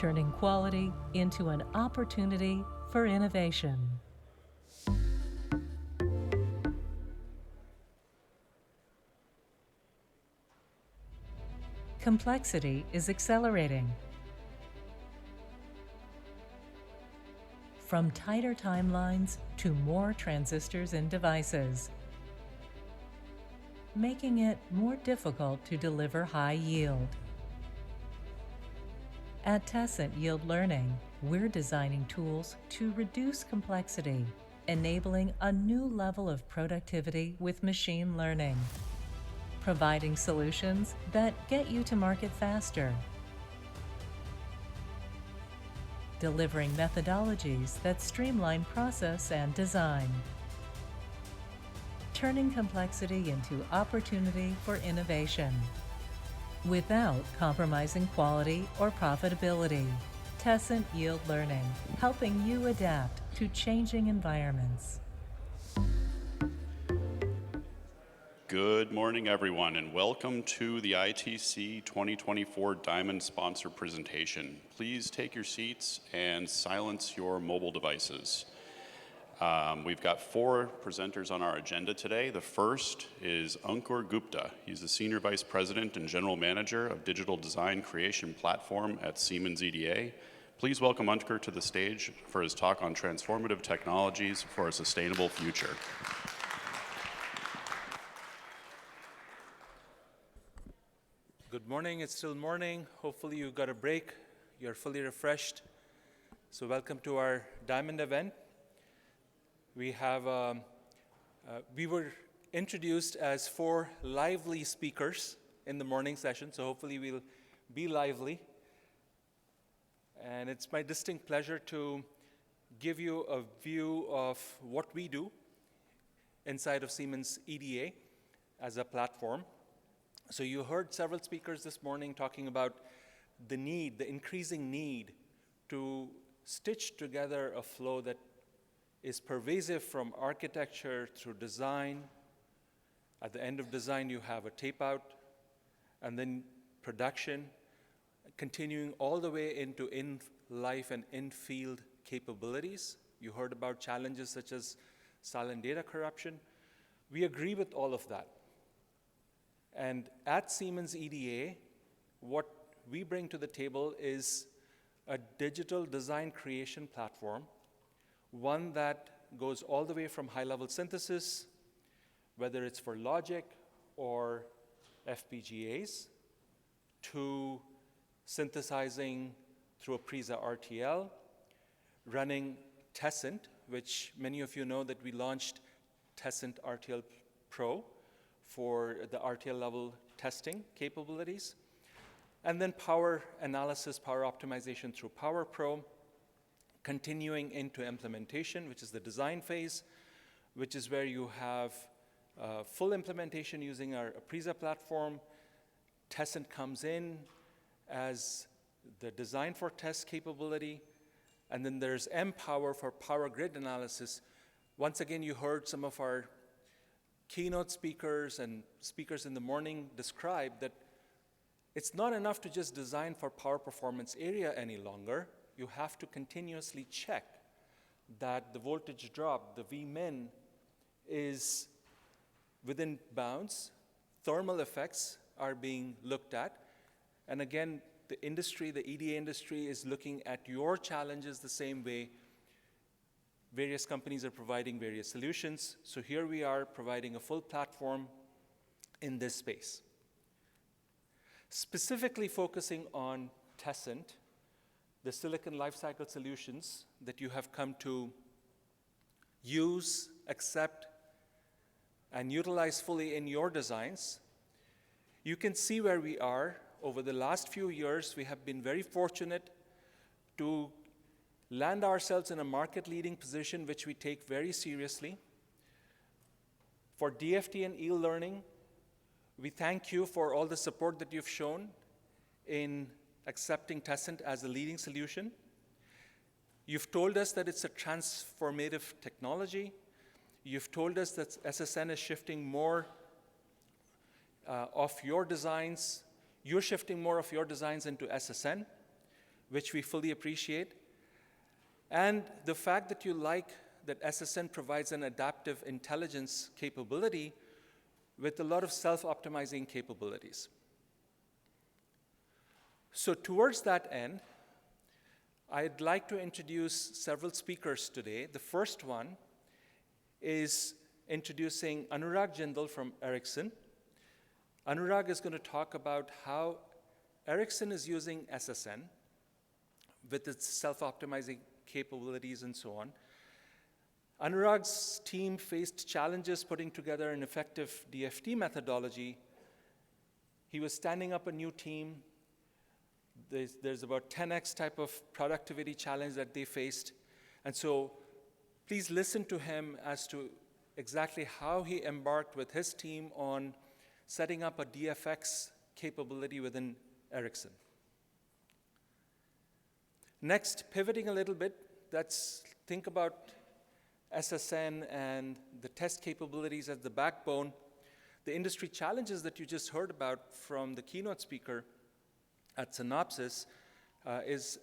turning quality into an opportunity for innovation. Complexity is accelerating. From tighter timelines to more transistors in devices, making it more difficult to deliver high yield. At Tessent Yield Learning, we're designing tools to reduce complexity, enabling a new level of productivity with machine learning, providing solutions that get you to market faster, delivering methodologies that streamline process and design, turning complexity into opportunity for innovation, without compromising quality or profitability. Tessent Yield Learning, helping you adapt to changing environments. Good morning, everyone, and welcome to the ITC 2024 Diamond Sponsor Presentation. Please take your seats and silence your mobile devices. We've got 4 presenters on our agenda today. The first is Ankur Gupta. He's the Senior Vice President and General Manager of Digital Design Creation Platform at Siemens EDA. Please welcome Ankur to the stage for his talk on transformative technologies for a sustainable future. Good morning, it's still morning. Hopefully you got a break, you're fully refreshed. So welcome to our Diamond event. We were introduced as 4 lively speakers in the morning session, so hopefully we'll be lively. And it's my distinct pleasure to give you a view of what we do inside of Siemens EDA as a platform. So you heard several speakers this morning talking about the increasing need to stitch together a flow that is pervasive from architecture through design. At the end of design, you have a tape out, and then production, continuing all the way into in-life and in-field capabilities. You heard about challenges such as silent data corruption. We agree with all of that. And at Siemens EDA, what we bring to the table is a digital design creation platform, one that goes all the way from high-level synthesis, whether it's for logic or FPGAs, to synthesizing through a Prisa RTL, running Tessent, which many of you know that we launched Tessent RTL Pro for the RTL level testing capabilities, and then power analysis, power optimization through PowerPro, continuing into implementation, which is the design phase, which is where you have full implementation using our Prisa platform. Tessent comes in as the design for test capability, and then there's mPower for power grid analysis. Once again, you heard some of our keynote speakers and speakers in the morning describe that it's not enough to just design for power performance area any longer. You have to continuously check that the voltage drop, the Vmin, is within bounds. Thermal effects are being looked at. And again, the industry, the EDA industry, is looking at your challenges the same way. Various companies are providing various solutions. So here we are providing a full platform in this space. Specifically focusing on Tessent, the silicon lifecycle solutions that you have come to use, accept, and utilize fully in your designs. You can see where we are. Over the last few years, we have been very fortunate to land ourselves in a market-leading position, which we take very seriously. For DFT and e-learning, we thank you for all the support that you've shown in accepting Tessent as a leading solution. You've told us that it's a transformative technology. You've told us that SSN is shifting more of your designs. You're shifting more of your designs into SSN. which we fully appreciate, and the fact that you like that SSN provides an adaptive intelligence capability with a lot of self-optimizing capabilities. So towards that end, I'd like to introduce several speakers today. The first one is introducing Anurag Jindal from Ericsson. Anurag is going to talk about how Ericsson is using SSN with its self-optimizing capabilities and so on. Anurag's team faced challenges putting together an effective DFT methodology. He was standing up a new team. There's about 10x type of productivity challenge that they faced. And so please listen to him as to exactly how he embarked with his team on setting up a DFX capability within Ericsson. Next, pivoting a little bit, let's think about SSN and the test capabilities as the backbone. The industry challenges that you just heard about from the keynote speaker at Synopsys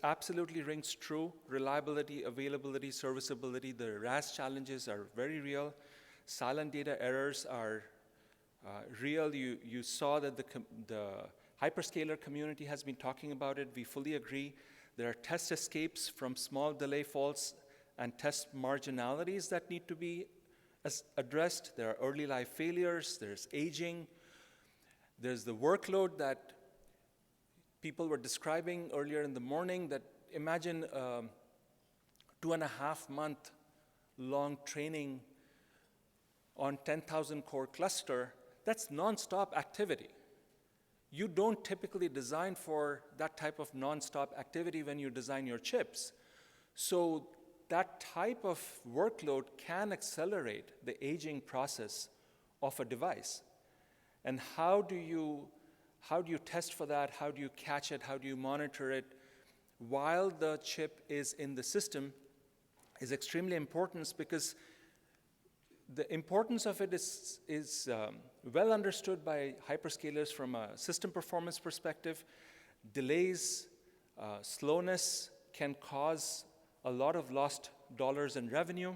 absolutely rings true. Reliability, availability, serviceability, the RAS challenges are very real. Silent data errors are real. You saw that the hyperscaler community has been talking about it. We fully agree. There are test escapes from small delay faults and test marginalities that need to be addressed. There are early life failures. There's aging. There's the workload that people were describing earlier in the morning, that imagine a 2.5-month long training on 10,000 core cluster. That's nonstop activity. You don't typically design for that type of nonstop activity when you design your chips. So that type of workload can accelerate the aging process of a device. And how do you test for that? How do you catch it? How do you monitor it while the chip is in the system is extremely important, because the importance of it is well understood by hyperscalers from a system performance perspective. Delays, slowness can cause a lot of lost dollars in revenue.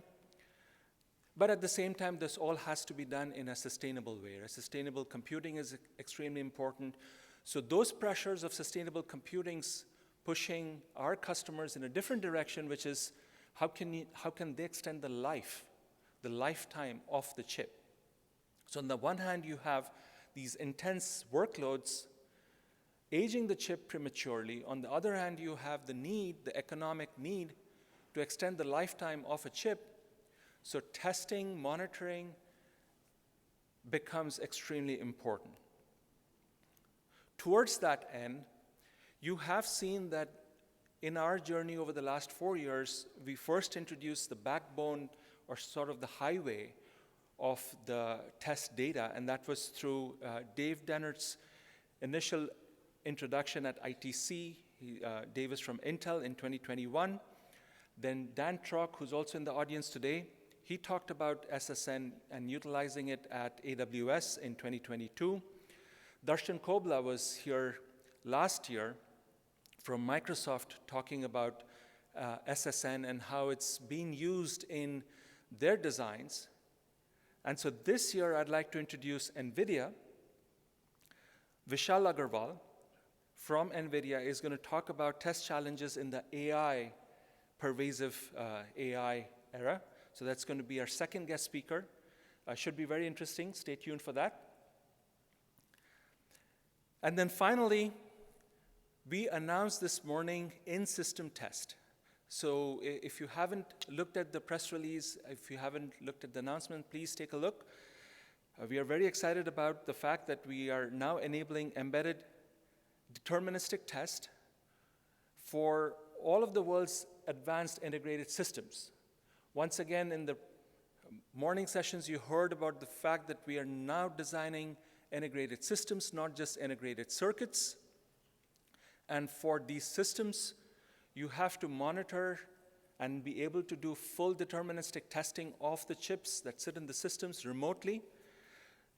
But at the same time, this all has to be done in a sustainable way. Sustainable computing is extremely important. So those pressures of sustainable computing's pushing our customers in a different direction, which is how can they extend the lifetime of the chip. So on the one hand, you have these intense workloads aging the chip prematurely. On the other hand, you have the economic need to extend the lifetime of a chip. So testing, monitoring becomes extremely important. Towards that end, you have seen that in our journey over the last 4 years, we first introduced the backbone, or sort of the highway of the test data, and that was through Dave Dennert's initial introduction at ITC. Dave is from Intel in 2021. Then Dan Trock, who's also in the audience today, he talked about SSN and utilizing it at AWS in 2022. Darshan Kobla was here last year from Microsoft talking about SSN and how it's being used in their designs. And so this year, I'd like to introduce NVIDIA. Vishal Agarwal from NVIDIA is going to talk about test challenges in the AI, pervasive AI era. So that's going to be our second guest speaker. Should be very interesting. Stay tuned for that. And then finally, we announced this morning in-system test. So if you haven't looked at the press release, if you haven't looked at the announcement, please take a look. We are very excited about the fact that we are now enabling embedded deterministic test for all of the world's advanced integrated systems. Once again, in the morning sessions, you heard about the fact that we are now designing integrated systems, not just integrated circuits. And for these systems, you have to monitor and be able to do full deterministic testing of the chips that sit in the systems remotely.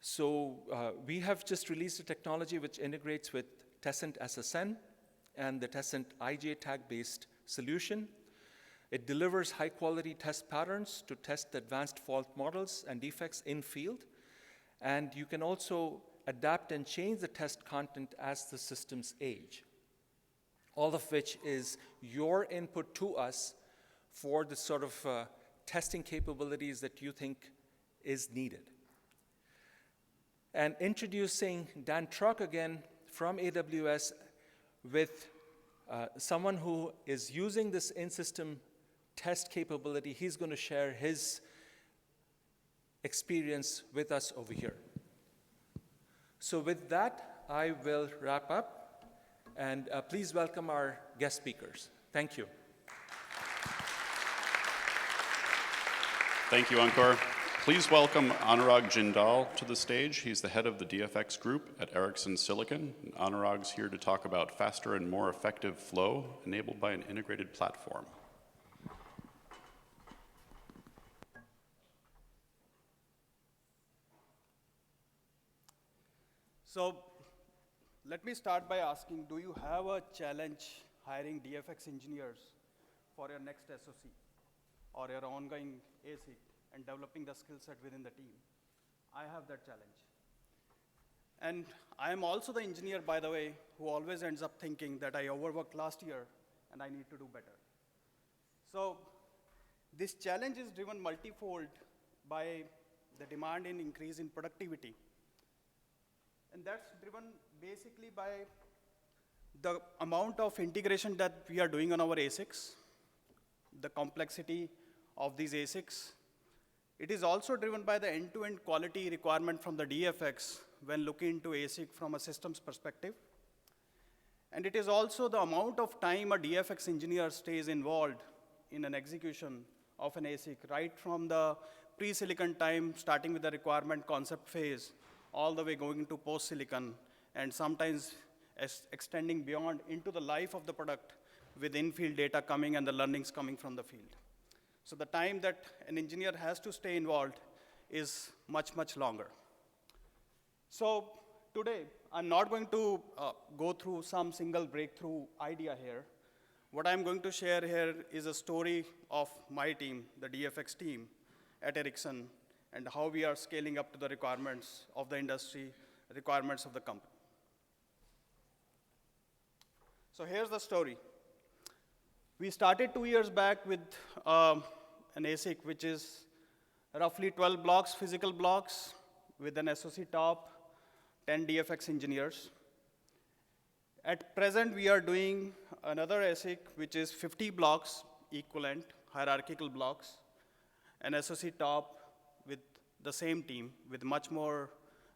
So we have just released a technology which integrates with Tessent SSN. and the Tessent IJ tag-based solution. It delivers high-quality test patterns to test advanced fault models and defects in field. And you can also adapt and change the test content as the systems age. All of which is your input to us for the sort of testing capabilities that you think is needed. And introducing Dan Truck again from AWS with someone who is using this in-system test capability. He's going to share his experience with us over here. So with that, I will wrap up, and please welcome our guest speakers. Thank you. Thank you, Ankur. Please welcome Anurag Jindal to the stage. He's the head of the DFX group at Ericsson Silicon. And Anurag's here to talk about faster and more effective flow enabled by an integrated platform. So let me start by asking, do you have a challenge hiring DFX engineers for your next SoC or your ongoing ASIC and developing the skill set within the team? I have that challenge. And I am also the engineer, by the way, who always ends up thinking that I overworked last year and I need to do better. So this challenge is driven multifold by the demand and increase in productivity. And that's driven basically by the amount of integration that we are doing on our ASICs, the complexity of these ASICs. It is also driven by the end-to-end quality requirement from the DFX when looking into ASIC from a systems perspective. And it is also the amount of time a DFX engineer stays involved in an execution of an ASIC, right from the pre-silicon time, starting with the requirement concept phase, all the way going into post-silicon, and sometimes extending beyond into the life of the product with in-field data coming and the learnings coming from the field. So the time that an engineer has to stay involved is much, much longer. So today, I'm not going to go through some single breakthrough idea here. What I'm going to share here is a story of my team, the DFX team at Ericsson, and how we are scaling up to the requirements of the industry, requirements of the company. So here's the story. We started 2 years back with an ASIC, which is roughly 12 blocks, physical blocks, with an SoC top, 10 DFX engineers. At present, we are doing another ASIC, which is 50 blocks, equivalent, hierarchical blocks, an SoC top with the same team, with much more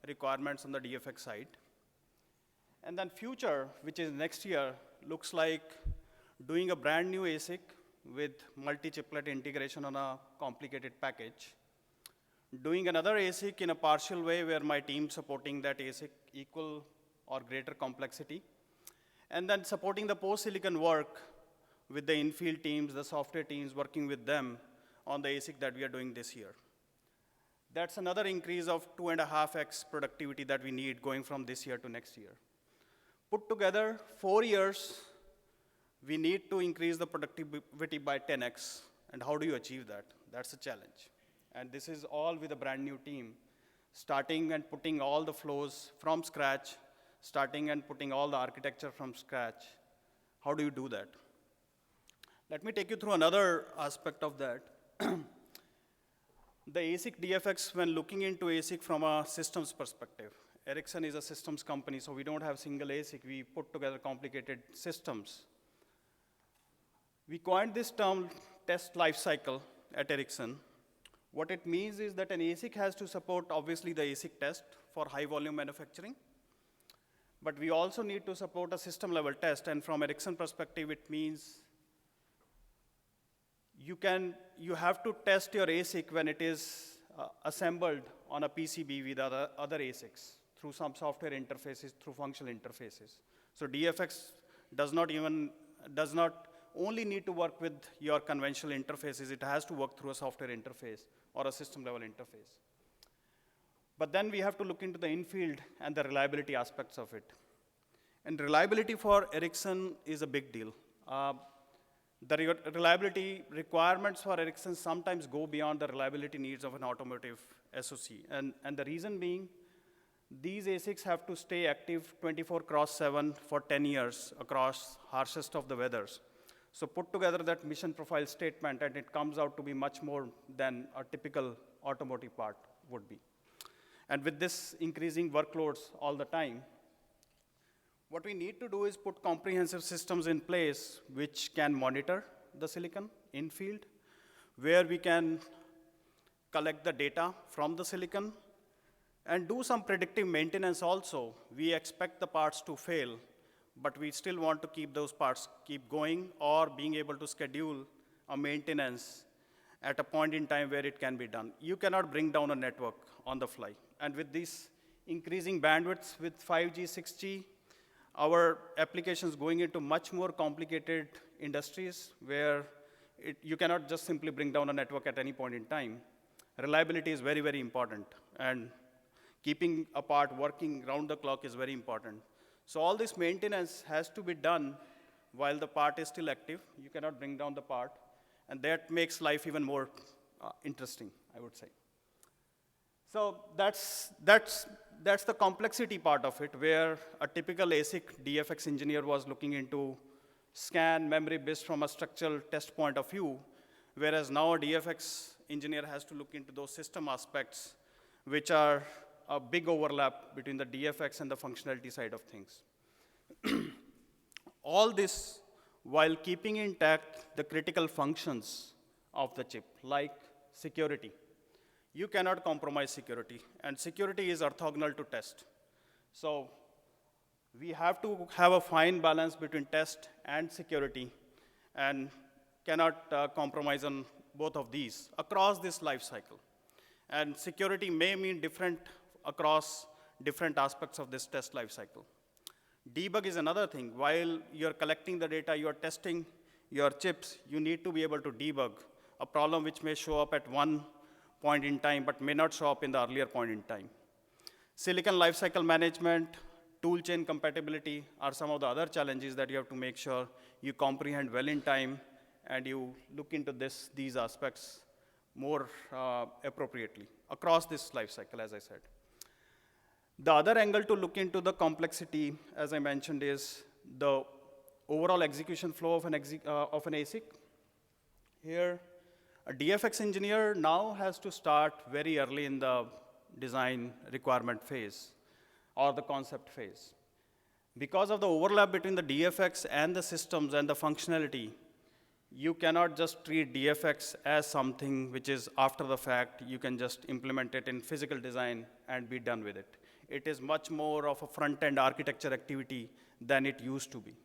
requirements on the DFX side. And then future, which is next year, looks like doing a brand new ASIC with multi-chiplet integration on a complicated package. Doing another ASIC in a partial way where my team supporting that ASIC equal or greater complexity. And then supporting the post-silicon work with the in-field teams, the software teams, working with them on the ASIC that we are doing this year. That's another increase of 2.5x productivity that we need going from this year to next year. Put together, 4 years, we need to increase the productivity by 10x. And how do you achieve that? That's a challenge. And this is all with a brand new team, starting and putting all the flows from scratch, starting and putting all the architecture from scratch. How do you do that? Let me take you through another aspect of that. The ASIC DFX, when looking into ASIC from a systems perspective, Ericsson is a systems company, so we don't have single ASIC. We put together complicated systems. We coined this term test lifecycle at Ericsson. What it means is that an ASIC has to support, obviously, the ASIC test for high volume manufacturing. But we also need to support a system level test. And from Ericsson perspective, it means you have to test your ASIC when it is assembled on a PCB with other ASICs through some software interfaces, through functional interfaces. So DFX does not only need to work with your conventional interfaces, it has to work through a software interface or a system level interface. But then we have to look into the in-field and the reliability aspects of it. And reliability for Ericsson is a big deal. The reliability requirements for Ericsson sometimes go beyond the reliability needs of an automotive SoC. And the reason being, these ASICs have to stay active 24/7 for 10 years across harshest of the weathers. So put together that mission profile statement, and it comes out to be much more than a typical automotive part would be. And with this increasing workloads all the time, what we need to do is put comprehensive systems in place which can monitor the silicon in field, where we can collect the data from the silicon and do some predictive maintenance also. We expect the parts to fail, but we still want to keep those parts keep going, or being able to schedule a maintenance at a point in time where it can be done. You cannot bring down a network on the fly. And with these increasing bandwidths with 5G, 6G, our applications going into much more complicated industries where you cannot just simply bring down a network at any point in time. Reliability is very, very important. And keeping a part working round the clock is very important. So all this maintenance has to be done while the part is still active. You cannot bring down the part. And that makes life even more interesting, I would say. So that's the complexity part of it, where a typical ASIC DFX engineer was looking into scan memory bits from a structural test point of view, whereas now a DFX engineer has to look into those system aspects, which are a big overlap between the DFX and the functionality side of things. All this while keeping intact the critical functions of the chip, like security. You cannot compromise security, and security is orthogonal to test. So we have to have a fine balance between test and security, and cannot compromise on both of these across this life cycle. And security may mean different across different aspects of this test life cycle. Debug is another thing. While you're collecting the data, you're testing your chips, you need to be able to debug a problem which may show up at one point in time, but may not show up in the earlier point in time. Silicon lifecycle management, tool chain compatibility are some of the other challenges that you have to make sure you comprehend well in time, and you look into these aspects more appropriately across this lifecycle, as I said. The other angle to look into the complexity, as I mentioned, is the overall execution flow of an ASIC. Here, a DFX engineer now has to start very early in the design requirement phase or the concept phase. Because of the overlap between the DFX and the systems and the functionality, you cannot just treat DFX as something which is after the fact. You can just implement it in physical design and be done with it. It is much more of a front-end architecture activity than it used to be.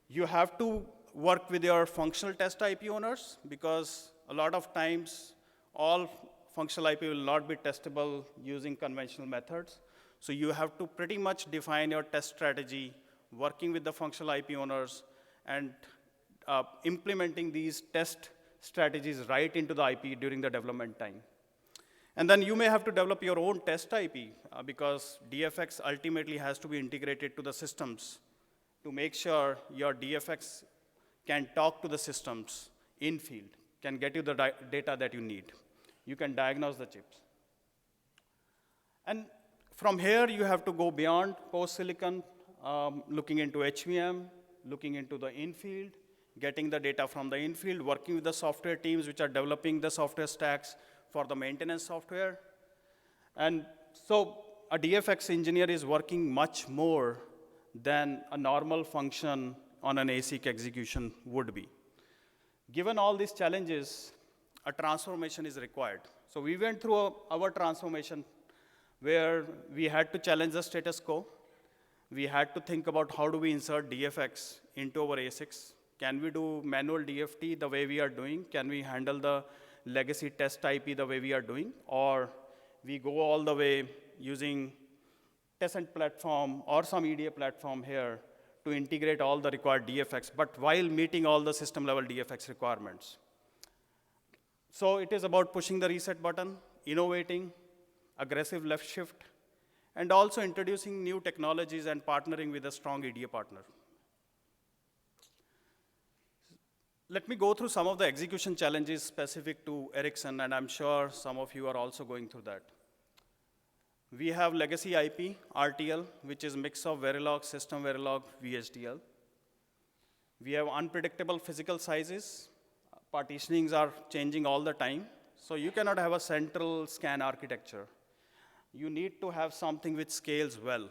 You have to work with your functional test IP owners, because a lot of times all functional IP will not be testable using conventional methods. So you have to pretty much define your test strategy, working with the functional IP owners, and implementing these test strategies right into the IP during the development time. And then you may have to develop your own test IP, because DFX ultimately has to be integrated to the systems to make sure your DFX can talk to the systems in field, can get you the data that you need. You can diagnose the chips. And from here, you have to go beyond post-silicon, looking into HVM, looking into the in-field, getting the data from the in-field, working with the software teams which are developing the software stacks for the maintenance software. And so a DFX engineer is working much more than a normal function on an ASIC execution would be. Given all these challenges, a transformation is required. So we went through our transformation where we had to challenge the status quo. We had to think about how do we insert DFX into our ASICs. Can we do manual DFT the way we are doing? Can we handle the legacy test IP the way we are doing? Or we go all the way using Tessent platform or some EDA platform here to integrate all the required DFX, but while meeting all the system level DFX requirements. So it is about pushing the reset button, innovating, aggressive left shift, and also introducing new technologies and partnering with a strong EDA partner. Let me go through some of the execution challenges specific to Ericsson, and I'm sure some of you are also going through that. We have legacy IP, RTL, which is a mix of Verilog, System Verilog, VHDL. We have unpredictable physical sizes. Partitionings are changing all the time. So you cannot have a central scan architecture. You need to have something which scales well.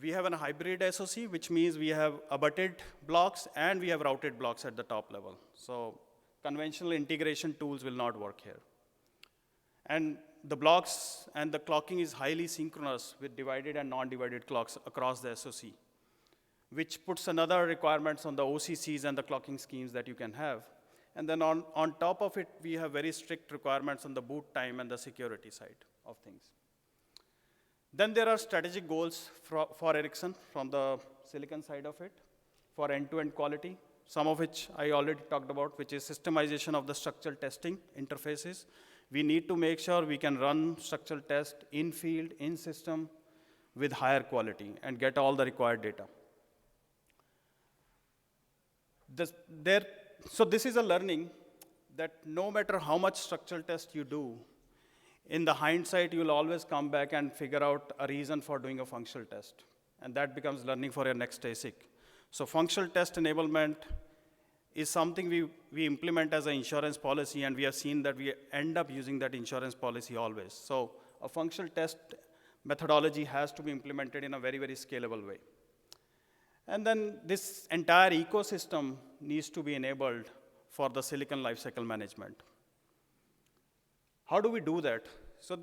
We have a hybrid SoC, which means we have abutted blocks and we have routed blocks at the top level. So conventional integration tools will not work here. And the blocks and the clocking is highly synchronous with divided and non-divided clocks across the SoC, which puts another requirements on the OCCs and the clocking schemes that you can have. And then on top of it, we have very strict requirements on the boot time and the security side of things. Then there are strategic goals for Ericsson from the silicon side of it, for end-to-end quality, some of which I already talked about, which is systemization of the structural testing interfaces. We need to make sure we can run structural test in field, in system, with higher quality and get all the required data. So this is a learning that no matter how much structural test you do, in the hindsight, you'll always come back and figure out a reason for doing a functional test. And that becomes learning for your next ASIC. So functional test enablement is something we implement as an insurance policy, and we have seen that we end up using that insurance policy always. So a functional test methodology has to be implemented in a very, very scalable way. And then this entire ecosystem needs to be enabled for the silicon lifecycle management. How do we do that? So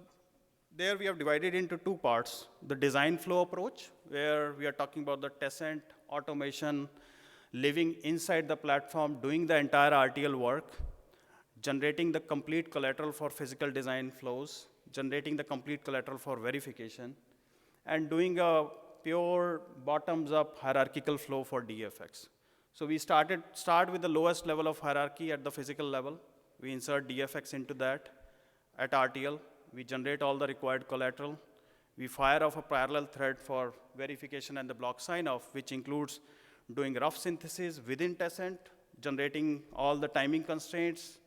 there we have divided into two parts. The design flow approach, where we are talking about the tessent, automation, living inside the platform, doing the entire RTL work, generating the complete collateral for physical design flows, generating the complete collateral for verification, and doing a pure bottoms-up hierarchical flow for DFX. So we start with the lowest level of hierarchy at the physical level. We insert DFX into that. At RTL, we generate all the required collateral. We fire off a parallel thread for verification and the block sign-off, which includes doing rough synthesis within tessent, generating all the timing constraints,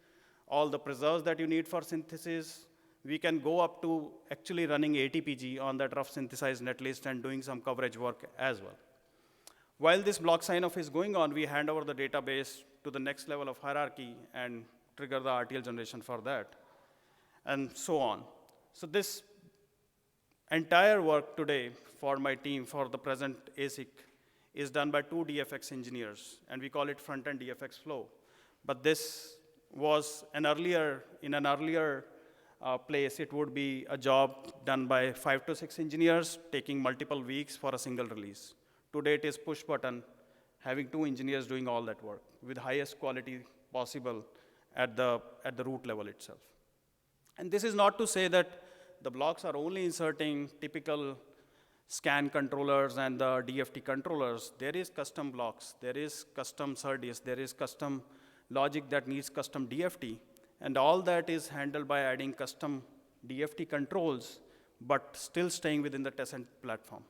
all the preserves that you need for synthesis. We can go up to actually running ATPG on that rough synthesized netlist and doing some coverage work as well. While this block sign-off is going on, we hand over the database to the next level of hierarchy and trigger the RTL generation for that, and so on. So this entire work today for my team, for the present ASIC, is done by 2 DFX engineers, and we call it front-end DFX flow. But this was in an earlier place, it would be a job done by 5 to 6 engineers, taking multiple weeks for a single release. Today it is push button, having 2 engineers doing all that work with highest quality possible at the root level itself. And this is not to say that the blocks are only inserting typical scan controllers and the DFT controllers. There is custom blocks, there is custom SerDes, there is custom logic that needs custom DFT, and all that is handled by adding custom DFT controls, but still staying within the tessent platform.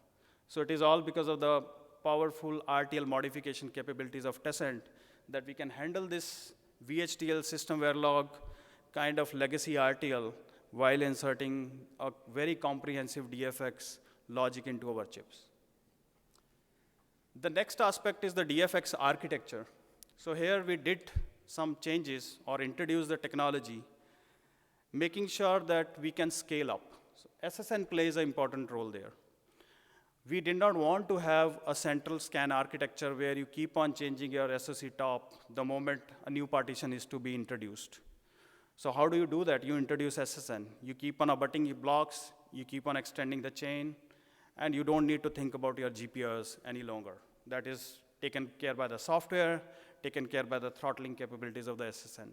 So it is all because of the powerful RTL modification capabilities of tessent that we can handle this VHDL system Verilog kind of legacy RTL while inserting a very comprehensive DFX logic into our chips. The next aspect is the DFX architecture. So here we did some changes or introduced the technology, making sure that we can scale up. So SSN plays an important role there. We did not want to have a central scan architecture where you keep on changing your SoC top the moment a new partition is to be introduced. So how do you do that? You introduce SSN. You keep on abutting your blocks, you keep on extending the chain, and you don't need to think about your GPUs any longer. That is taken care by the software, taken care by the throttling capabilities of the SSN.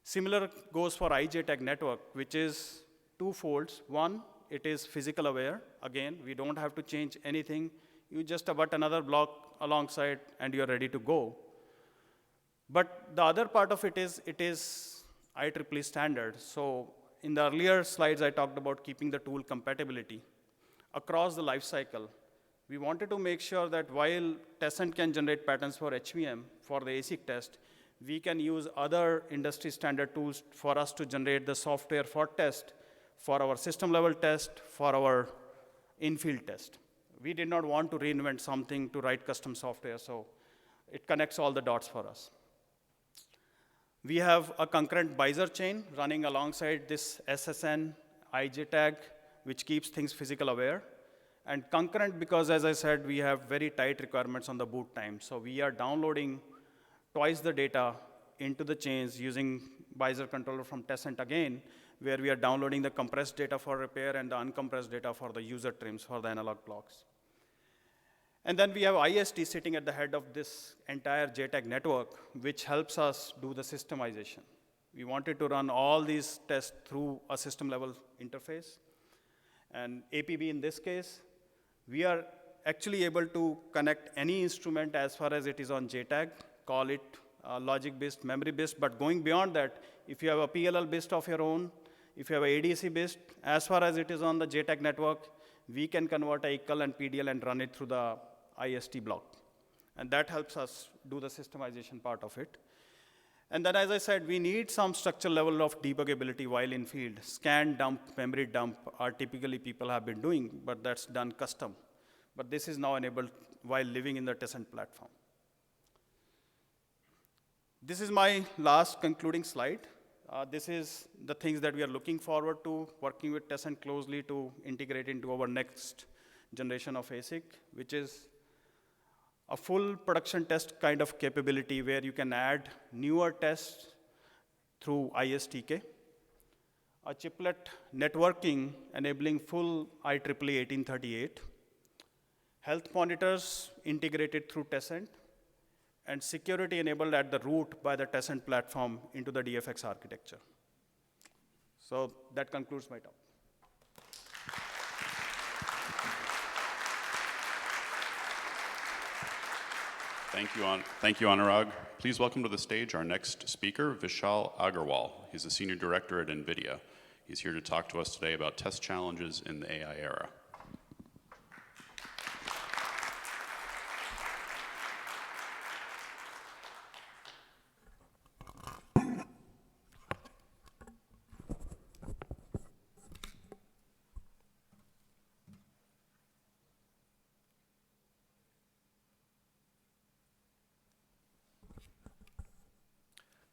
Similar goes for IJTAG network, which is 2 folds. One, it is physical aware. Again, we don't have to change anything. You just abut another block alongside, and you're ready to go. But the other part of it is IEEE standard. So in the earlier slides, I talked about keeping the tool compatibility. Across the life cycle, we wanted to make sure that while Tessent can generate patterns for HVM, for the ASIC test, we can use other industry standard tools for us to generate the software for test, for our system level test, for our in-field test. We did not want to reinvent something to write custom software, so it connects all the dots for us. We have a concurrent Bizer chain running alongside this SSN IJ tag, which keeps things physical aware. And concurrent because, as I said, we have very tight requirements on the boot time. So we are downloading twice the data into the chains using Bizer controller from Tessent again, where we are downloading the compressed data for repair and the uncompressed data for the user trims for the analog blocks. And then we have IST sitting at the head of this entire JTAG network, which helps us do the systemization. We wanted to run all these tests through a system level interface. And APB in this case, we are actually able to connect any instrument as far as it is on JTAG, call it logic BIST, memory BIST, but going beyond that, if you have a PLL BIST of your own, if you have a ADC BIST, as far as it is on the JTAG network, we can convert a ICL and PDL and run it through the IST block. And that helps us do the systemization part of it. And then, as I said, we need some structural level of debuggability while in field. Scan, dump, memory dump are typically people have been doing, but that's done custom. But this is now enabled while living in the Tessent platform. This is my last concluding slide. This is the things that we are looking forward to, working with Tessent closely to integrate into our next generation of ASIC, which is a full production test kind of capability where you can add newer tests through ISTK, a chiplet networking enabling full IEEE 1838, health monitors integrated through Tessent, and security enabled at the root by the Tessent platform into the DFX architecture. So that concludes my talk. Thank you, Anurag. Please welcome to the stage our next speaker, Vishal Agarwal. He's a senior director at NVIDIA. He's here to talk to us today about test challenges in the AI era.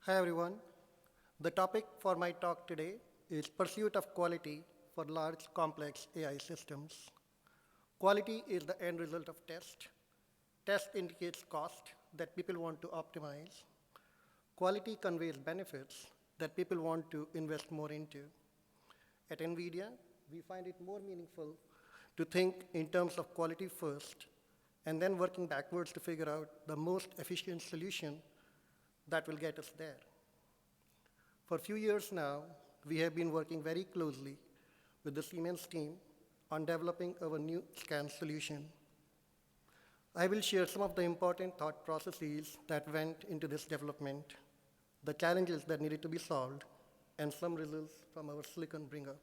Hi everyone. The topic for my talk today is pursuit of quality for large complex AI systems. Quality is the end result of test. Test indicates cost that people want to optimize. Quality conveys benefits that people want to invest more into. At NVIDIA, we find it more meaningful to think in terms of quality first, and then working backwards to figure out the most efficient solution that will get us there. For a few years now, we have been working very closely with the Siemens team on developing our new scan solution. I will share some of the important thought processes that went into this development, the challenges that needed to be solved, and some results from our silicon bring-up.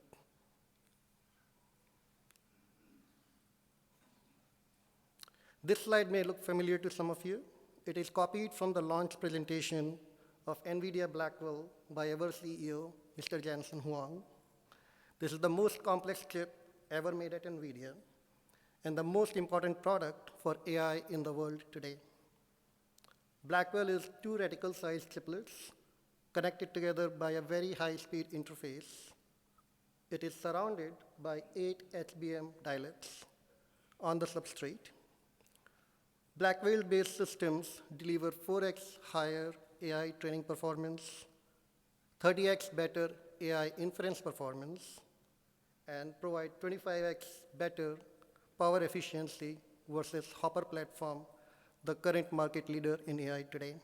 This slide may look familiar to some of you. It is copied from the launch presentation of NVIDIA Blackwell by our CEO, Mr. Jensen Huang. This is the most complex chip ever made at NVIDIA and the most important product for AI in the world today. Blackwell is two reticle-sized chiplets connected together by a very high-speed interface. It is surrounded by 8 HBM dielects on the substrate. Blackwell-based systems deliver 4x higher AI training performance, 30x better AI inference performance, and provide 25x better power efficiency versus Hopper platform, the current market leader in AI today.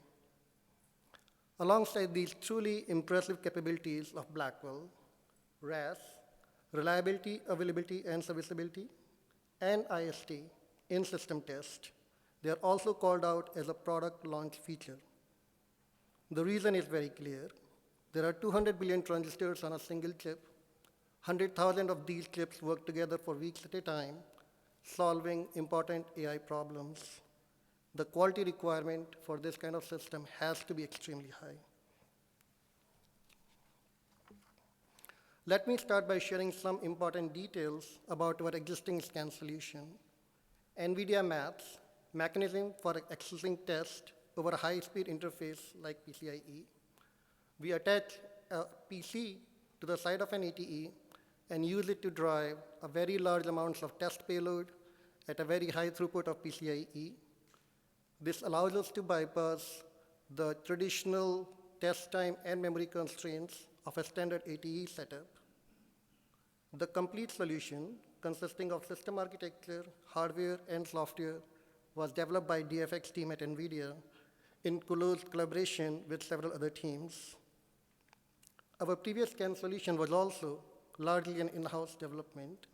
Alongside these truly impressive capabilities of Blackwell, RAS, reliability, availability, and serviceability, and IST in system test, they are also called out as a product launch feature. The reason is very clear. There are 200 billion transistors on a single chip. 100,000 of these chips work together for weeks at a time, solving important AI problems. The quality requirement for this kind of system has to be extremely high. Let me start by sharing some important details about our existing scan solution. NVIDIA Maths, mechanism for accessing test over a high-speed interface like PCIe. We attach a PC to the side of an ATE and use it to drive a very large amounts of test payload at a very high throughput of PCIe. This allows us to bypass the traditional test time and memory constraints of a standard ATE setup. The complete solution, consisting of system architecture, hardware, and software, was developed by DFX team at NVIDIA in close collaboration with several other teams. Our previous scan solution was also largely an in-house development.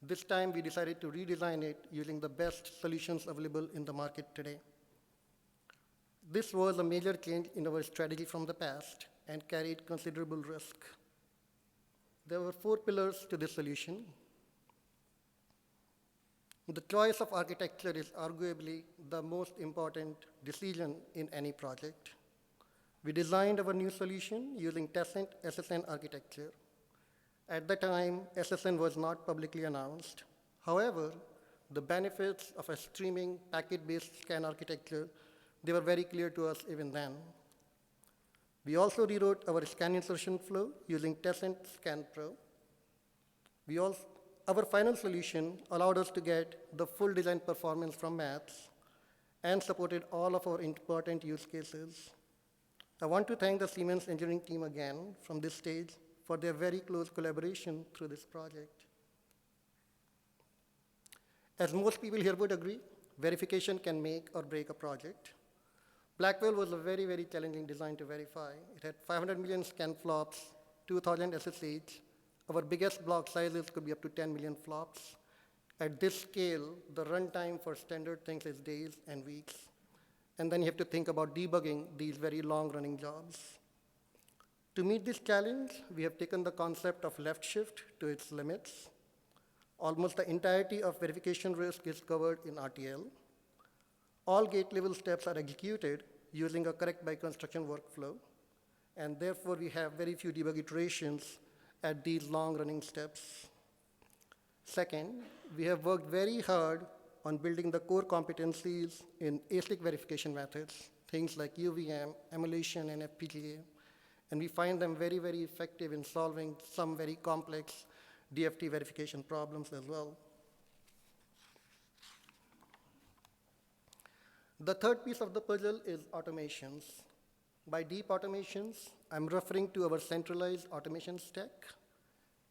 This time, we decided to redesign it using the best solutions available in the market today. This was a major change in our strategy from the past and carried considerable risk. There were 4 pillars to this solution. The choice of architecture is arguably the most important decision in any project. We designed our new solution using Tessent SSN architecture. At the time, SSN was not publicly announced. However, the benefits of a streaming packet-based scan architecture, they were very clear to us even then. We also rewrote our scan insertion flow using Tessent Scan Pro. Our final solution allowed us to get the full design performance from maths and supported all of our important use cases. I want to thank the Siemens engineering team again from this stage for their very close collaboration through this project. As most people here would agree, verification can make or break a project. Blackwell was a very, very challenging design to verify. It had 500 million scan flops, 2,000 SSH. Our biggest block sizes could be up to 10 million flops. At this scale, the runtime for standard things is days and weeks. And then you have to think about debugging these very long-running jobs. To meet this challenge, we have taken the concept of left shift to its limits. Almost the entirety of verification risk is covered in RTL. All gate-level steps are executed using a correct by construction workflow, and therefore we have very few debug iterations at these long-running steps. Second, we have worked very hard on building the core competencies in ASIC verification methods, things like UVM, emulation, and FPGA, and we find them very, very effective in solving some very complex DFT verification problems as well. The third piece of the puzzle is automations. By deep automations, I'm referring to our centralized automation stack.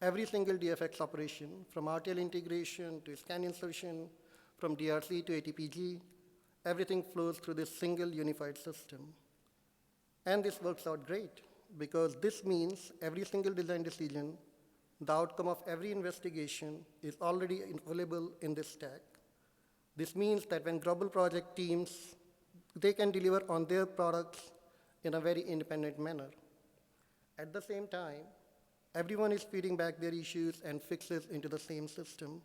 Every single DFX operation, from RTL integration to scan insertion, from DRC to ATPG, everything flows through this single unified system. And this works out great, because this means every single design decision, the outcome of every investigation is already available in this stack. This means that when global project teams, they can deliver on their products in a very independent manner. At the same time, everyone is feeding back their issues and fixes into the same system.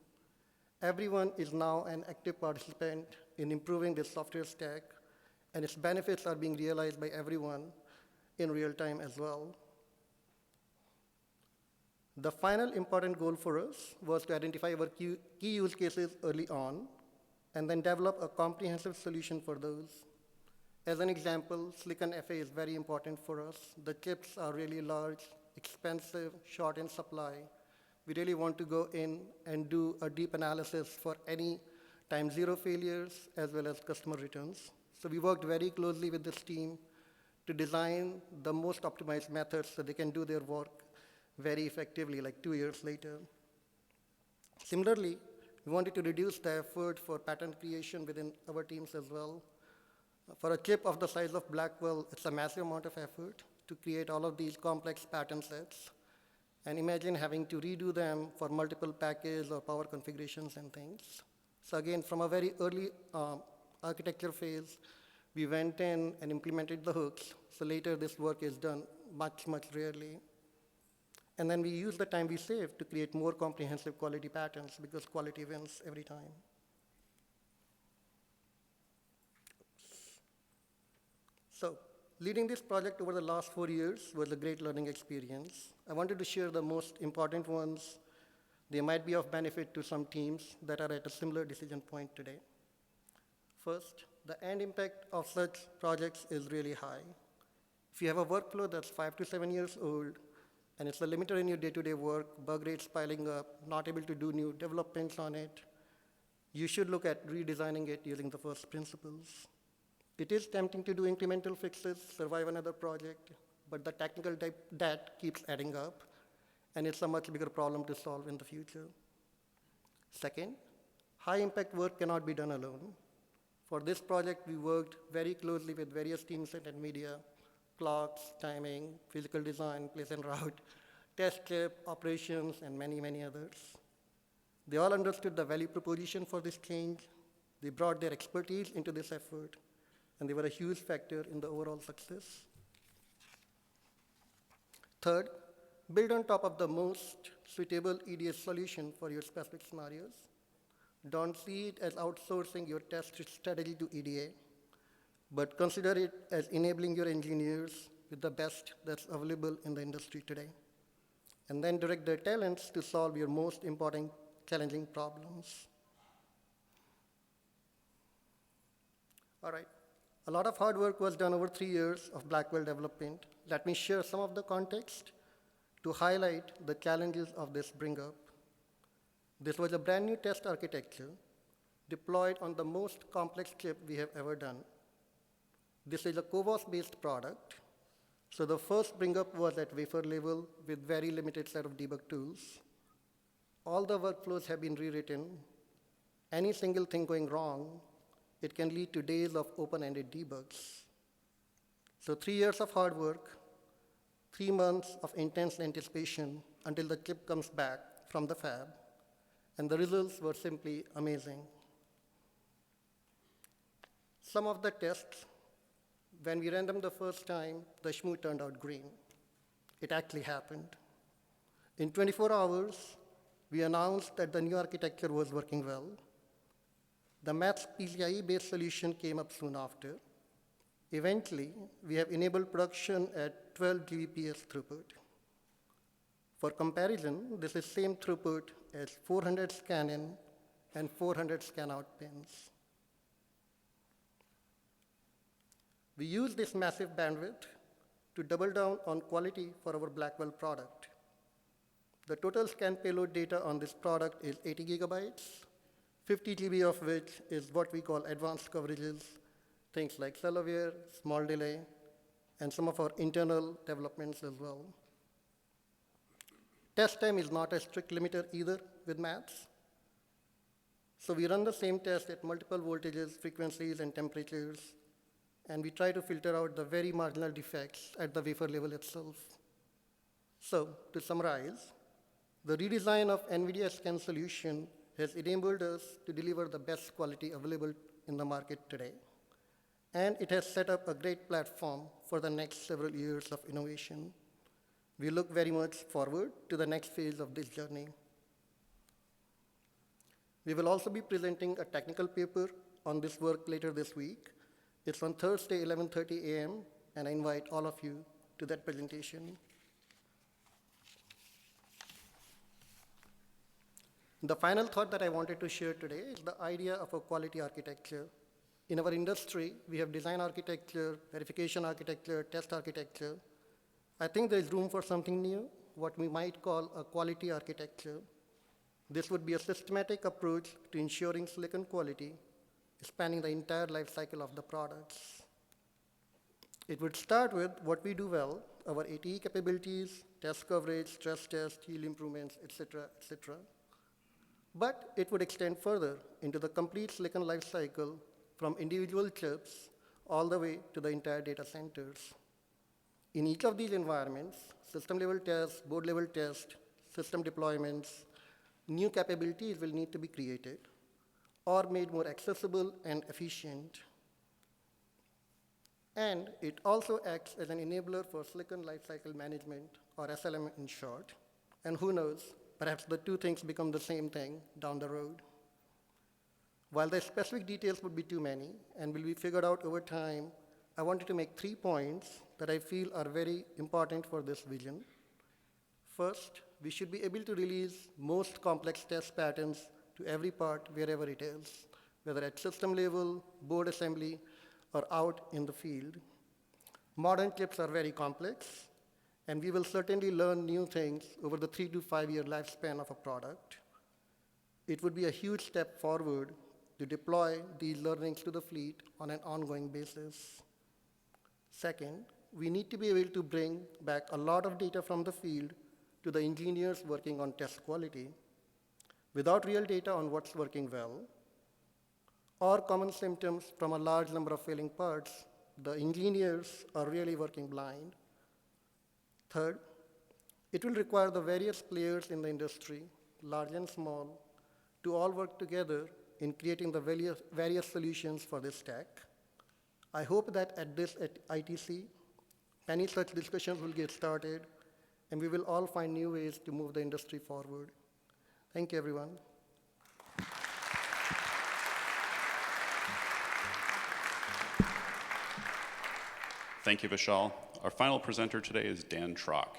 Everyone is now an active participant in improving this software stack, and its benefits are being realized by everyone in real time as well. The final important goal for us was to identify our key use cases early on, and then develop a comprehensive solution for those. As an example, Silicon FA is very important for us. The chips are really large, expensive, short in supply. We really want to go in and do a deep analysis for any time zero failures as well as customer returns. So we worked very closely with this team to design the most optimized methods so they can do their work very effectively, like 2 years later. Similarly, we wanted to reduce the effort for pattern creation within our teams as well. For a chip of the size of Blackwell, it's a massive amount of effort to create all of these complex pattern sets. And imagine having to redo them for multiple packages or power configurations and things. So again, from a very early architecture phase, we went in and implemented the hooks. So later this work is done much, much rarely. And then we use the time we save to create more comprehensive quality patterns because quality wins every time. So, leading this project over the last 4 years was a great learning experience. I wanted to share the most important ones. They might be of benefit to some teams that are at a similar decision point today. First, the end impact of such projects is really high. If you have a workflow that's 5 to 7 years old, and it's a limiter in your day-to-day work, bug rates piling up, not able to do new developments on it, you should look at redesigning it using the first principles. It is tempting to do incremental fixes, survive another project, but the technical debt keeps adding up, and it's a much bigger problem to solve in the future. Second, high-impact work cannot be done alone. For this project, we worked very closely with various teams at NVIDIA: clocks, timing, physical design, place and route, test chip, operations, and many, many others. They all understood the value proposition for this change. They brought their expertise into this effort, and they were a huge factor in the overall success. Third, build on top of the most suitable EDA solution for your specific scenarios. Don't see it as outsourcing your test strategy to EDA, but consider it as enabling your engineers with the best that's available in the industry today. And then direct their talents to solve your most important challenging problems. All right, a lot of hard work was done over 3 years of Blackwell development. Let me share some of the context to highlight the challenges of this bring up. This was a brand new test architecture deployed on the most complex chip we have ever done. This is a CoWoS-based product, so the first bring up was at wafer level with very limited set of debug tools. All the workflows have been rewritten. Any single thing going wrong, it can lead to days of open-ended debugs. So 3 years of hard work, 3 months of intense anticipation until the chip comes back from the fab, and the results were simply amazing. Some of the tests, when we ran them the first time, the shmoo turned out green. It actually happened. In 24 hours, we announced that the new architecture was working well. The maths PCIe-based solution came up soon after. Eventually, we have enabled production at 12 Gbps throughput. For comparison, this is same throughput as 400 scan-in and 400 scan-out pins. We use this massive bandwidth to double down on quality for our Blackwell product. The total scan payload data on this product is 80 gigabytes, 50 GB of which is what we call advanced coverages, things like cell aware, small delay, and some of our internal developments as well. Test time is not a strict limiter either with maths. So we run the same test at multiple voltages, frequencies, and temperatures, and we try to filter out the very marginal defects at the wafer level itself. So to summarize, the redesign of NVIDIA scan solution has enabled us to deliver the best quality available in the market today. And it has set up a great platform for the next several years of innovation. We look very much forward to the next phase of this journey. We will also be presenting a technical paper on this work later this week. It's on Thursday, 11:30 a.m., and I invite all of you to that presentation. The final thought that I wanted to share today is the idea of a quality architecture. In our industry, we have design architecture, verification architecture, test architecture. I think there is room for something new, what we might call a quality architecture. This would be a systematic approach to ensuring silicon quality, spanning the entire life cycle of the products. It would start with what we do well, our ATE capabilities, test coverage, stress test, yield improvements, et cetera. But it would extend further into the complete silicon life cycle from individual chips all the way to the entire data centers. In each of these environments, system-level tests, board-level tests, system deployments, new capabilities will need to be created or made more accessible and efficient. And it also acts as an enabler for silicon lifecycle management, or SLM in short. And who knows, perhaps the two things become the same thing down the road. While the specific details would be too many and will be figured out over time, I wanted to make 3 points that I feel are very important for this vision. First, we should be able to release most complex test patterns to every part wherever it is, whether at system level, board assembly, or out in the field. Modern chips are very complex, and we will certainly learn new things over the 3 to 5 year lifespan of a product. It would be a huge step forward to deploy these learnings to the fleet on an ongoing basis. Second, we need to be able to bring back a lot of data from the field to the engineers working on test quality. Without real data on what's working well, or common symptoms from a large number of failing parts, the engineers are really working blind. Third, it will require the various players in the industry, large and small, to all work together in creating the various solutions for this stack. I hope that at ITC, many such discussions will get started, and we will all find new ways to move the industry forward. Thank you, everyone. Thank you, Vishal. Our final presenter today is Dan Trock,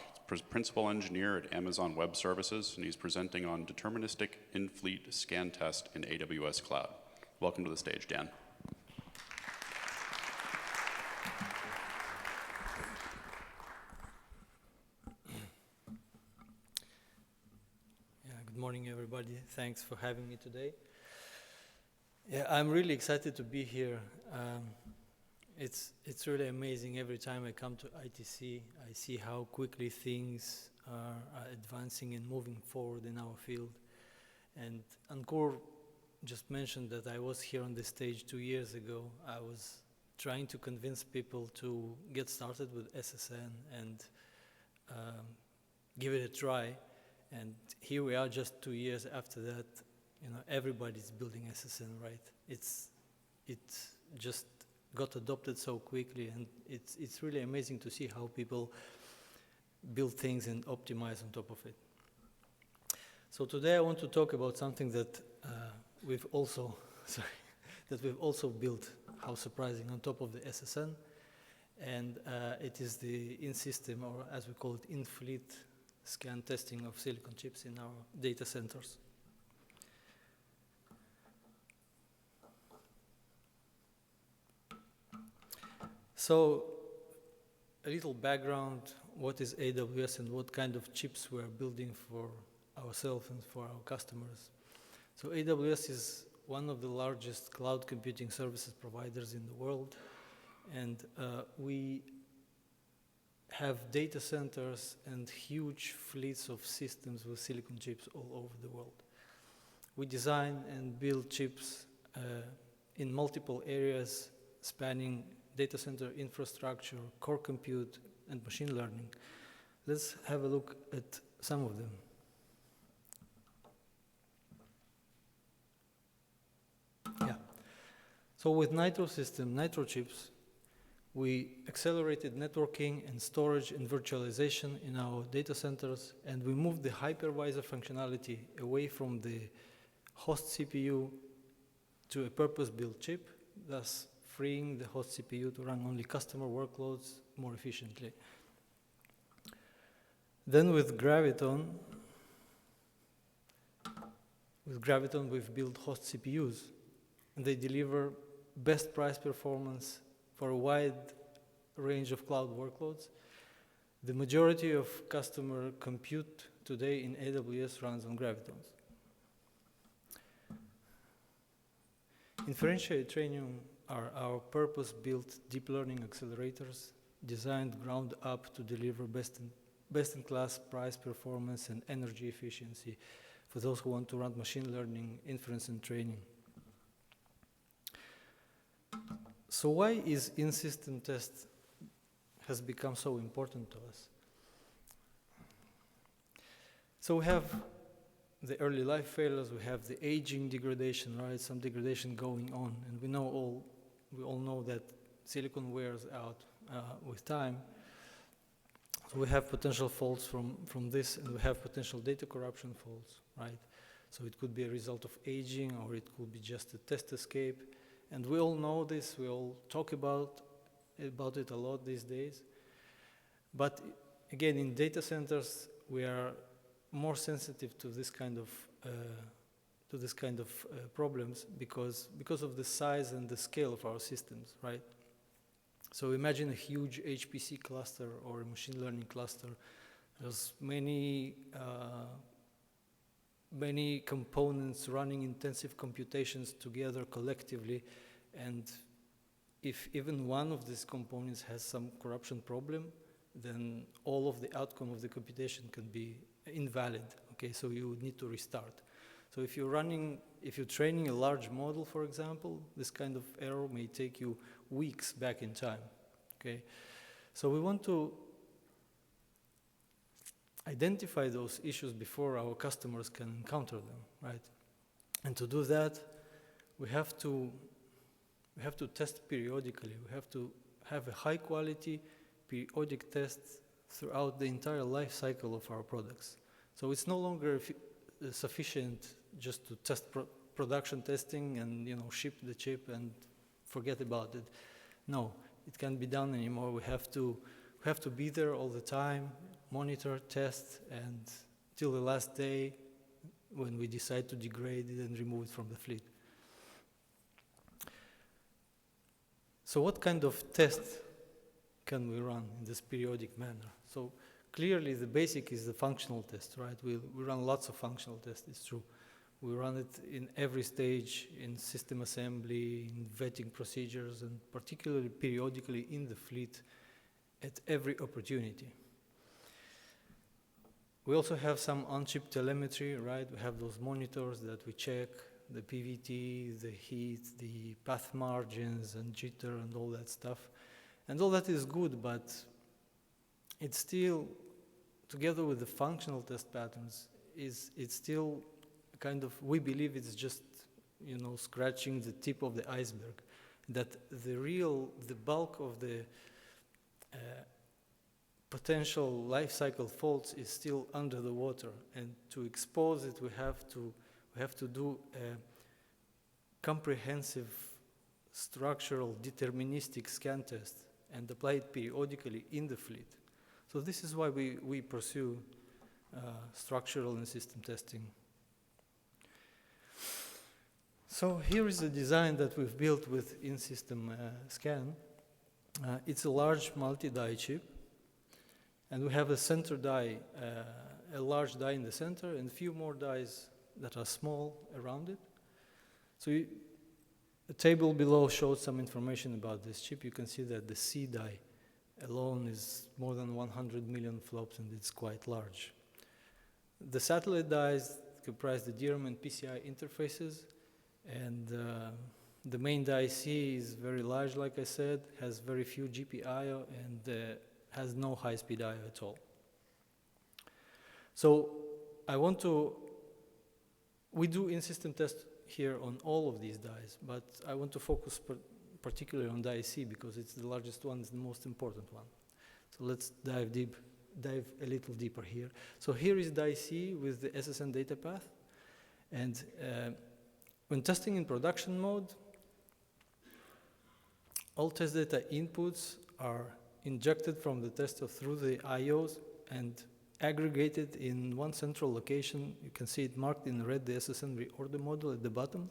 Principal Engineer at Amazon Web Services, and he's presenting on deterministic in-fleet scan test in AWS Cloud. Welcome to the stage, Dan. Good morning, everybody. Thanks for having me today. Yeah, I'm really excited to be here. It's really amazing. Every time I come to ITC, I see how quickly things are advancing and moving forward in our field. And Ankur just mentioned that I was here on the stage 2 years ago. I was trying to convince people to get started with SSN and give it a try. And here we are just 2 years after that. You know, everybody's building SSN, right? It just got adopted so quickly, and it's really amazing to see how people build things and optimize on top of it. So today I want to talk about something that we've also built, how surprising, on top of the SSN, and it is the in-system, or as we call it, in-fleet scan testing of silicon chips in our data centers. So, a little background, what is AWS and what kind of chips we're building for ourselves and for our customers. So AWS is one of the largest cloud computing services providers in the world, and we have data centers and huge fleets of systems with silicon chips all over the world. We design and build chips in multiple areas spanning data center infrastructure, core compute, and machine learning. Let's have a look at some of them. Yeah. So with Nitro system, Nitro chips, we accelerated networking and storage and virtualization in our data centers, and we moved the hypervisor functionality away from the host CPU to a purpose-built chip, thus freeing the host CPU to run only customer workloads more efficiently. Then with Graviton, we've built host CPUs, and they deliver best price performance for a wide range of cloud workloads. The majority of customer compute today in AWS runs on Gravitons. Inferentia and Trainium are our purpose-built deep learning accelerators designed ground up to deliver best-in-class price performance and energy efficiency for those who want to run machine learning, inference, and training. So why is in-system test has become so important to us? So we have the early life failures, we have the aging degradation, right? Some degradation going on, and we all know that silicon wears out with time. So we have potential faults from this, and we have potential data corruption faults, right? So it could be a result of aging, or it could be just a test escape. And we all know this, we all talk about it a lot these days. But again, in data centers, we are more sensitive to this kind of problems because of the size and the scale of our systems, right? So imagine a huge HPC cluster or a machine learning cluster. There's many components running intensive computations together collectively, and if even one of these components has some corruption problem, then all of the outcome of the computation can be invalid, okay? So you would need to restart. So if you're training a large model, for example, this kind of error may take you weeks back in time, okay? So we want to identify those issues before our customers can encounter them, right? And to do that, we have to test periodically. We have to have a high quality periodic tests throughout the entire life cycle of our products. So it's no longer sufficient just to test production testing and ship the chip and forget about it. No, it can't be done anymore. We have to be there all the time, monitor, test, and till the last day when we decide to degrade it and remove it from the fleet. So what kind of test can we run in this periodic manner? So clearly the basic is the functional test, right? We run lots of functional tests, it's true. We run it in every stage, in system assembly, in vetting procedures, and particularly periodically in the fleet at every opportunity. We also have some on-chip telemetry, right? We have those monitors that we check, the PVT, the heat, the path margins, and jitter, and all that stuff. And all that is good, but it's still, together with the functional test patterns, it's still kind of, we believe it's just, scratching the tip of the iceberg. That the bulk of the potential life cycle faults is still under the water, and to expose it, we have to do a comprehensive structural deterministic scan test and apply it periodically in the fleet. So this is why we pursue structural and system testing. So here is a design that we've built with in-system scan. It's a large multi-die chip, and we have a center die, a large die in the center, and a few more dies that are small around it. So the table below shows some information about this chip. You can see that the C die alone is more than 100 million flops, and it's quite large. The satellite dies comprise the DRAM and PCI interfaces, and the main die C is very large, like I said, has very few GPIO, and has no high-speed I/O at all. So we do in-system tests here on all of these dies, but I want to focus particularly on die C because it's the largest one, it's the most important one. So let's dive a little deeper here. So here is die C with the SSN data path, and when testing in production mode, all test data inputs are injected from the tester through the IOs and aggregated in one central location. You can see it marked in red, the SSN reorder module at the bottom.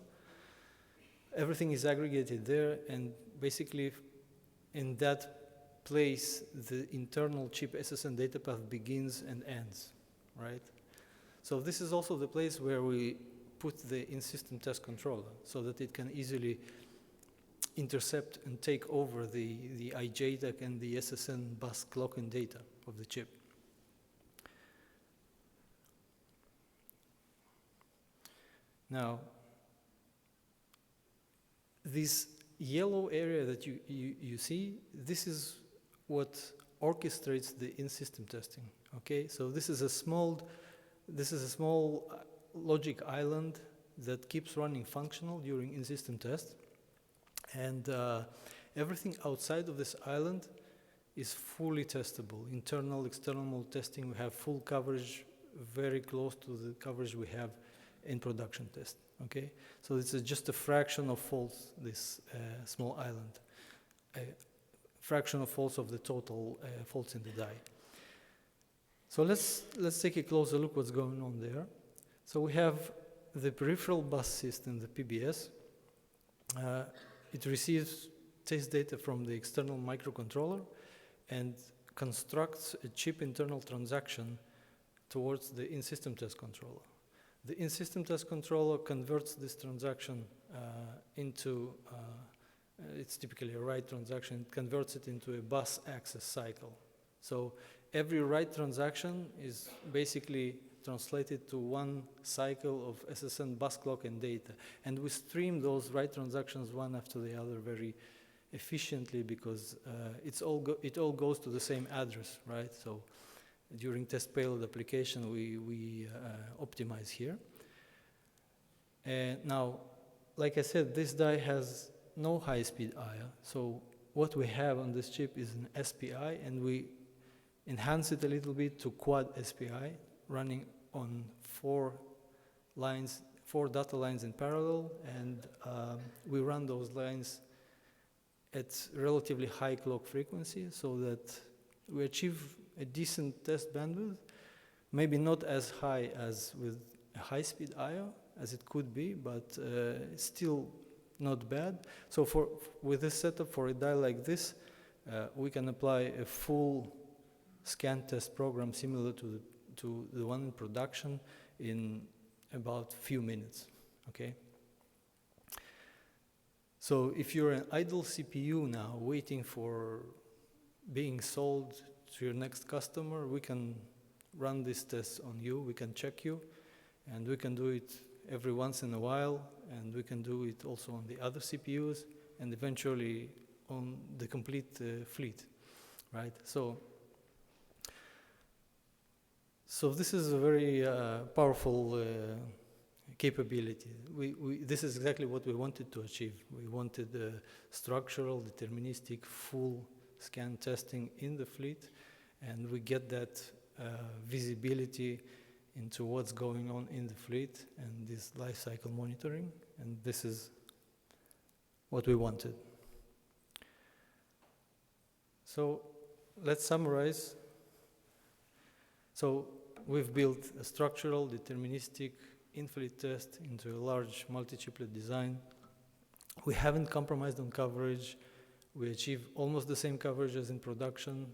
Everything is aggregated there, and basically in that place, the internal chip SSN data path begins and ends, right? So this is also the place where we put the in-system test controller so that it can easily intercept and take over the IJTAC and the SSN bus clock and data of the chip. Now, this yellow area that you see, this is what orchestrates the in-system testing, okay? So this is a small logic island that keeps running functional during in-system test. And Everything outside of this island is fully testable. Internal, external mode testing, we have full coverage, very close to the coverage we have in production test, okay? So this is just a fraction of faults, this small island. A fraction of faults of the total faults in the die. So let's take a closer look what's going on there. So we have the peripheral bus system, the PBS. It receives test data from the external microcontroller and constructs a chip internal transaction towards the in-system test controller. The in-system test controller converts this transaction into, it's typically a write transaction, it converts it into a bus access cycle. So every write transaction is basically translated to one cycle of SSN bus clock and data. And we stream those write transactions one after the other very efficiently because it all goes to the same address, right? So during test payload application, we optimize here. And now, like I said, this die has no high-speed I/O. So what we have on this chip is an SPI, and we enhance it a little bit to quad SPI, running on 4 data lines in parallel, and we run those lines at relatively high clock frequency so that we achieve a decent test bandwidth, maybe not as high as with a high-speed I/O as it could be, but still not bad. So with this setup for a die like this, we can apply a full scan test program similar to the one in production in about few minutes, okay? So if you're an idle CPU now waiting for being sold to your next customer, we can run this test on you, we can check you, and we can do it every once in a while, and we can do it also on the other CPUs, and eventually on the complete fleet, right? So this is a very powerful capability. This is exactly what we wanted to achieve. We wanted structural, deterministic, full scan testing in the fleet, and we get that visibility into what's going on in the fleet and this life cycle monitoring, and this is what we wanted. So let's summarize. So we've built a structural, deterministic, in-fleet test into a large multi-chiplet design. We haven't compromised on coverage. We achieve almost the same coverage as in production,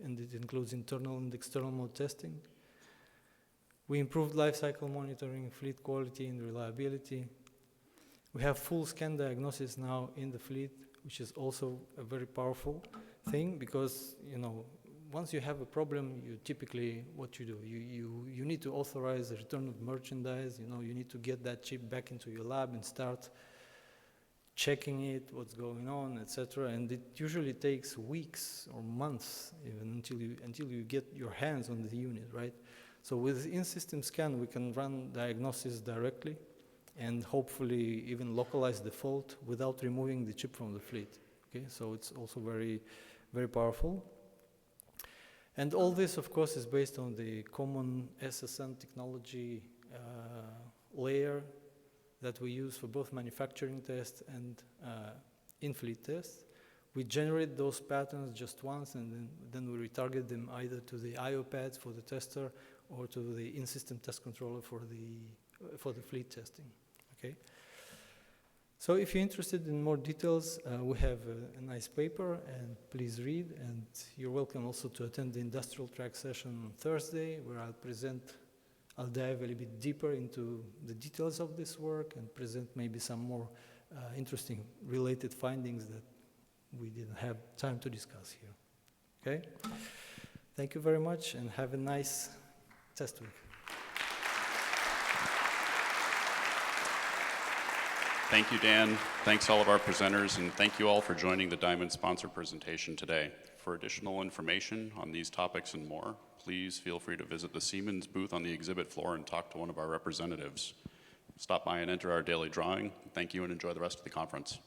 and it includes internal and external mode testing. We improved lifecycle monitoring, fleet quality, and reliability. We have full scan diagnosis now in the fleet, which is also a very powerful thing because, you know, once you have a problem, you typically, what you do, you need to authorize the return of merchandise, you know, you need to get that chip back into your lab and start checking it, what's going on, etc. And it usually takes weeks or months even until you get your hands on the unit, right? So with in-system scan, we can run diagnosis directly and hopefully even localize the fault without removing the chip from the fleet. Okay, so it's also very, very powerful. And all this, of course, is based on the common SSN technology layer that we use for both manufacturing tests and in-fleet tests. We generate those patterns just once, and then we retarget them either to the I/O pads for the tester or to the in-system test controller for the fleet testing. Okay. So if you're interested in more details, we have a nice paper, and please read. And you're welcome also to attend the industrial track session on Thursday, where I'll dive a little bit deeper into the details of this work and present maybe some more interesting related findings that we didn't have time to discuss here. Okay? Thank you very much, and have a nice test week. Thank you, Dan. Thanks all of our presenters, and thank you all for joining the Diamond sponsor presentation today. For additional information on these topics and more, please feel free to visit the Siemens booth on the exhibit floor and talk to one of our representatives. Stop by and enter our daily drawing. Thank you and enjoy the rest of the conference.